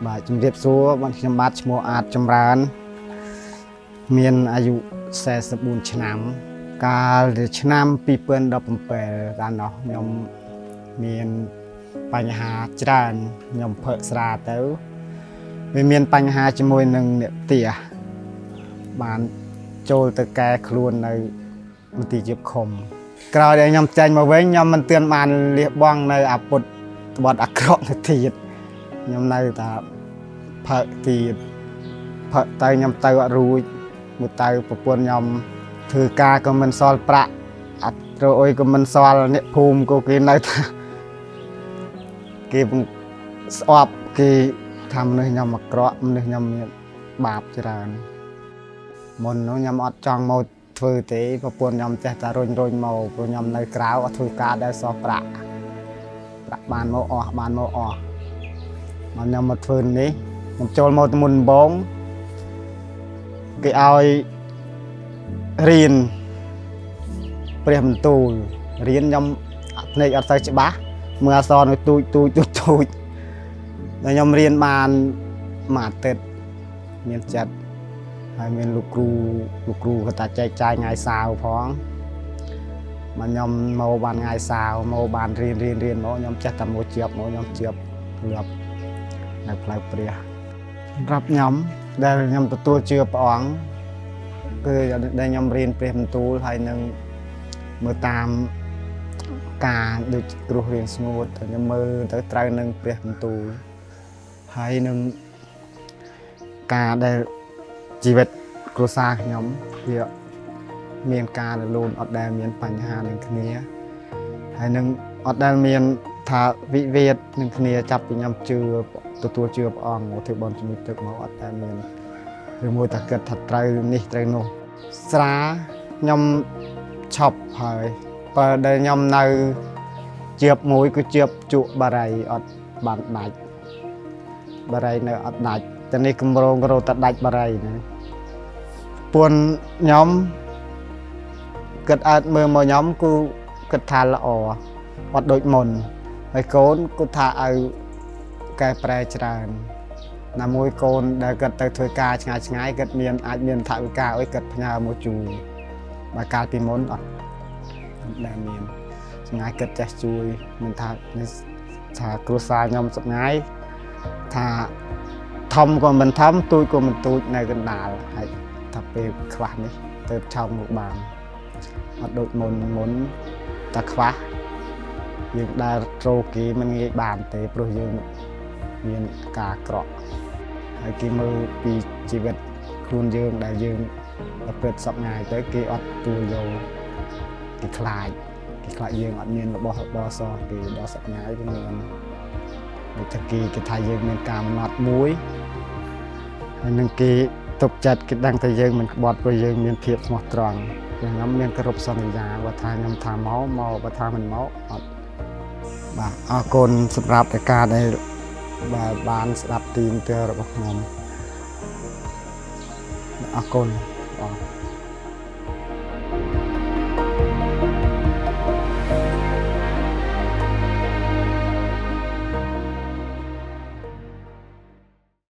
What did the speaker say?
បាទជំរាបសួរបងខ្ញុំបាទឈ្មោះអាចចម្រើនមានអាយុ44ឆ្នាំកាលឆ្នាំ2017កាលនោះខ្ញុំមានបញ្ហាច្រើនខ្ញុំភើកស្រាទៅវាមានបញ្ហាជាមួយនឹងអ្នកផ្ទះបានចូលទៅកែខ្លួននៅមន្ទីរជាបឃុំក្រោយដែលខ្ញុំចេញមកវិញខ្ញុំមិនទាន់បានលះបង់នៅអាពុតបត់អាក្រក់ទៅទៀតខ្ញុំនៅតែផឹកទៀតផឹកទៅខ្ញុំទៅអត់រួចមួយទៅប្រពន្ធខ្ញុំធ្វើការក៏មិនសល់ប្រាក់អត់រអុយក៏មិនសល់អ្នកភូមិក៏គេនៅថាគេស្អប់គេថាមនុស្សខ្ញុំអាក្រក់មនុស្សខ្ញុំមានបាបច្រើនមុននោះខ្ញុំអត់ចង់មកធ្វើទេប្រពន្ធខ្ញុំចេះតែរុញមកព្រោះខ្ញុំនៅក្រៅអត់ធ្វើការដែលសោះប្រាក់បានមកអស់មកខ្ញុំមកធ្វើនេះខ្ញុំចូលមកទៅមុនដំបូងគេឲ្យរៀនព្រះបន្ទូលរៀនខ្ញុំភ្នែកអត់ទៅច្បាស់មើលអក្សរនៅទូចតែខ្ញុំរៀនបានមួយអាទិត្យមានចិត្តហើយមានលោកគ្រូគាត់តាចែកចាយថ្ងៃសៅរ៍ផងមកខ្ញុំមកបានថ្ងៃសៅរ៍មកបានរៀនមកខ្ញុំចេះតែមកជាប់ខ្ញុំជាប់លាប់នៅផ្លូវព្រះសម្រាប់ខ្ញុំដែលខ្ញុំទទួលជឿព្រះអង្គគឺដែលខ្ញុំរៀនព្រះបន្ទូលហើយនឹងមើលតាមការដូចគ្រោះរៀងស្ងួតខ្ញុំមើលទៅត្រូវនឹងព្រះបន្ទូលហើយនឹងការដែលជីវិតគ្រួសារខ្ញុំវាមានការរលូនអត់ដែលមានបញ្ហានឹងគ្នាហើយនឹងអត់ដែលមានថាវិវាទនឹងគ្នាចាប់ពីខ្ញុំទទួលជឿព្រះអង្គធ្វើបន់ជំនួយទឹកមកអត់ដែលមានឬមួយតែគិតថាត្រូវនេះត្រូវនោះស្រាខ្ញុំឈប់ហើយបើដែលខ្ញុំនៅជាបមួយគឺជាបជក់បារីអត់បានដាច់បារីនៅអត់ដាច់តែនេះគម្រោងរត់តែដាច់បារីណាពួនខ្ញុំគិតអត់មើលមកខ្ញុំគឺគិតថាល្អអត់ដូចមុនហើយកូនគាត់ថាឲ្យកែប្រែច្រើនណាមួយកូនដែលគាត់ទៅធ្វើការឆ្ងាយគាត់អាចមានថវិកាអុយគាត់ផ្ញើមកជូនបើកាលពីមុនអត់ដែលមានឆ្ងាយគាត់ចេះជួយមិនថាគ្រួសារខ្ញុំឆ្ងាយថាធំក៏មិនធំទូចក៏មិនទូចនៅកណ្ដាលហើយថាពេលខ្វះនេះទៅឆោមមកបានអត់ដូចមុនតែខ្វះយើងដែលត្រូគេមិនងាយបានទេព្រោះយើងមានការក្រក់ហើយគេមើលពីជីវិតខ្លួនយើងដែលយើងប្រព្រឹត្តសពថ្ងៃទៅគេអត់ទូលយកគេខ្លាចយើងអត់មានរបស់សោះគេដល់សពថ្ងៃគឺមានដូចថាគេថាយើងមានការកំណត់មួយហើយនឹងគេទុកចិត្តគេដឹងថាយើងមិនក្បត់ព្រោះយើងមានភាពស្មោះត្រង់ខ្ញុំមានគ្រប់សន្យាបើថាខ្ញុំថាមកបើថាមិនមកអត់បាទអរគុណសម្រាប់តែការដែលបានស្ដាប់ទីមទ័ររបស់ខ្ញុំអរគុណបង